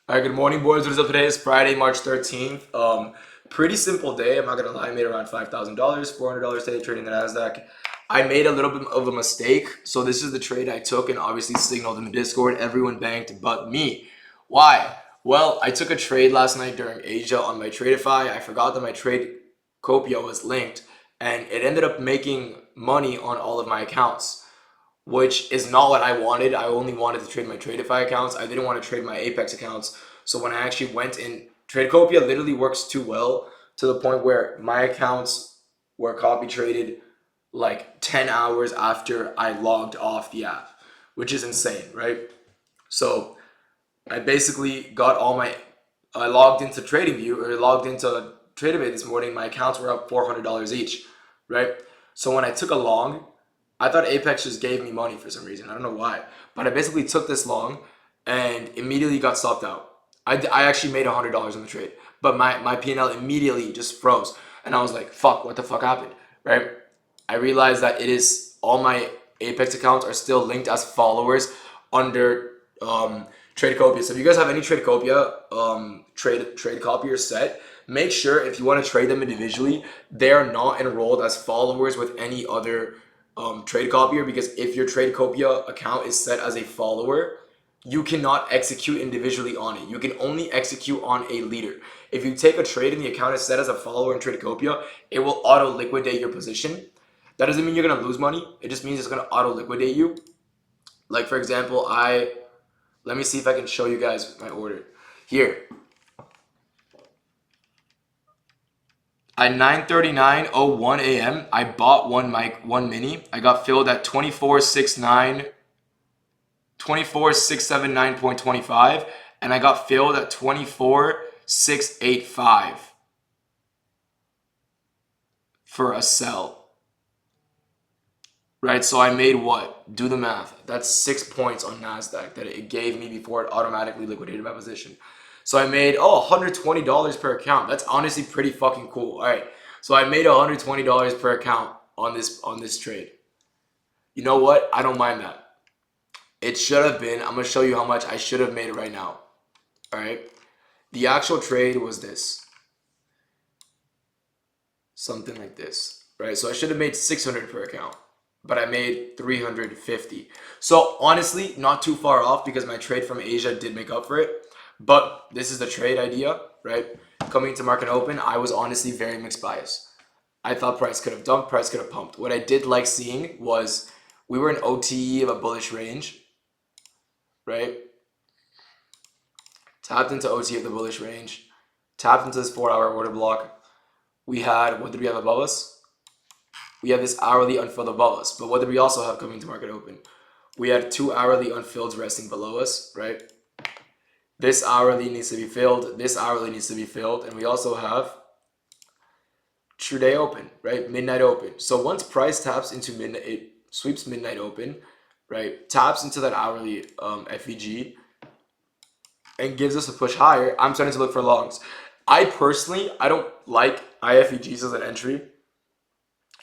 All right, good morning, boys. What is up today? It's Friday, March 13th. Pretty simple day. I'm not gonna lie. I made around $5,000, $400 today trading the Nasdaq. I made a little bit of a mistake. So this is the trade I took and obviously signaled in the Discord. Everyone banked but me. Why? Well, I took a trade last night during Asia on my Tradeify. I forgot that my trade Copia was linked, and it ended up making money on all of my accounts, which is not what I wanted. I only wanted to trade my Tradeify accounts. I didn't want to trade my Apex accounts. So when I actually went in, Tradecopia literally works too well to the point where my accounts were copy traded like 10 hours after I logged off the app, which is insane, right? So I basically got I logged into TradingView or logged into TradeAway this morning. My accounts were up $400 each, right? So when I took a long, I thought Apex just gave me money for some reason. I don't know why. But I basically took this long and immediately got stopped out. I actually made $100 on the trade. But my P&L immediately just froze. And I was like, fuck, what the fuck happened? Right? I realized that it is all my Apex accounts are still linked as followers under Tradecopia. So if you guys have any Tradecopia trade copiers set, make sure if you want to trade them individually, they are not enrolled as followers with any other trade copier, because if your Tradecopia account is set as a follower, you cannot execute individually on it. You can only execute on a leader. If you take a trade and the account is set as a follower in Tradecopia, it will auto liquidate your position. That doesn't mean you're gonna lose money. It just means it's gonna auto liquidate you. Like for example, let me see if I can show you guys my order here. At 9:39:01 a.m., I bought one mini. I got filled at 24,679.25, and I got filled at 24,685 for a sell. Right, so I made what? Do the math. That's 6 points on Nasdaq that it gave me before it automatically liquidated my position. So I made $120 per account. That's honestly pretty fucking cool. All right, so I made $120 per account on this trade. You know what? I don't mind that. It should have been. I'm gonna show you how much I should have made right now. All right, the actual trade was this, something like this, right? So I should have made 600 per account, but I made 350. So honestly, not too far off because my trade from Asia did make up for it. But this is the trade idea, right? Coming to market open, I was honestly very mixed bias. I thought price could have dumped, price could have pumped. What I did like seeing was we were in OTE of a bullish range, right? Tapped into OTE of the bullish range, tapped into this 4-hour order block. We had, what did we have above us? We have this hourly unfilled above us. But what did we also have coming to market open? We had 2 hourly unfilled resting below us, right? This hourly needs to be filled. This hourly needs to be filled. And we also have true day open, right? Midnight open. So once price taps into midnight, it sweeps midnight open, right? Taps into that hourly FEG and gives us a push higher. I'm starting to look for longs. I personally don't like IFEGs as an entry.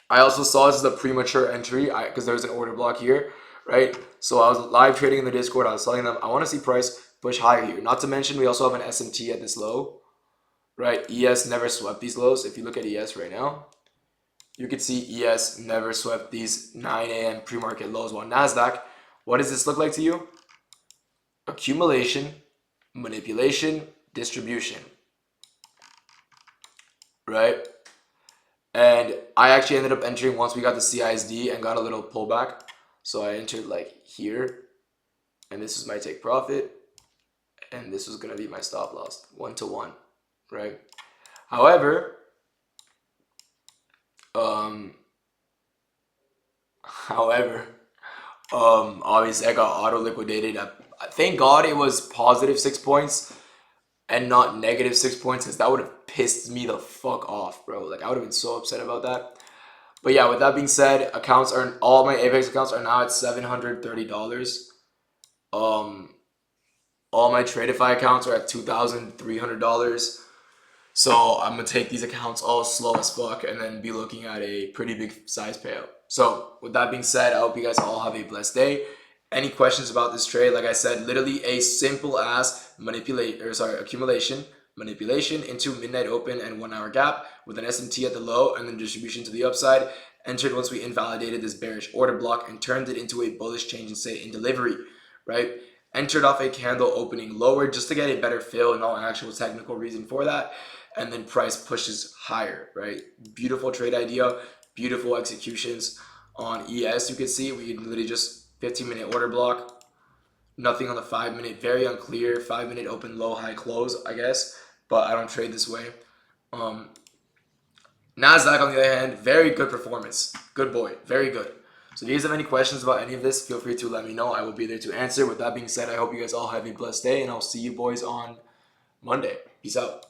I also saw this as a premature entry because there's an order block here, right? So I was live trading in the Discord. I was telling them I want to see price push higher here. Not to mention we also have an SMT at this low, right? ES never swept these lows. If you look at ES right now, you can see ES never swept these 9 a.m. pre-market lows. While Nasdaq, what does this look like to you? Accumulation, manipulation, distribution, right? And I actually ended up entering once we got the CISD and got a little pullback. So I entered like here, and this is my take profit, and this was gonna be my stop loss, 1-to-1, right? However, obviously I got auto liquidated. Thank God it was positive 6 points and not negative 6 points, because that would have pissed me the fuck off, bro. Like I would have been so upset about that. But yeah, with that being said, all my Apex accounts are now at $730. All my Tradeify accounts are at $2,300. So I'm gonna take these accounts all slow as fuck and then be looking at a pretty big size payout. So with that being said, I hope you guys all have a blessed day. Any questions about this trade? Like I said, literally a simple ass accumulation, manipulation into midnight open and 1 hour gap with an SMT at the low and then distribution to the upside. Entered once we invalidated this bearish order block and turned it into a bullish change in say in delivery, right? Entered off a candle opening lower just to get a better fill, no actual technical reason for that. And then price pushes higher, right? Beautiful trade idea, beautiful executions on ES. You can see we literally just 15-minute order block, nothing on the 5-minute, very unclear. 5-minute open, low, high, close, I guess, but I don't trade this way. Nasdaq, on the other hand, very good performance. Good boy, very good. So if you guys have any questions about any of this, feel free to let me know. I will be there to answer. With that being said, I hope you guys all have a blessed day, and I'll see you boys on Monday. Peace out.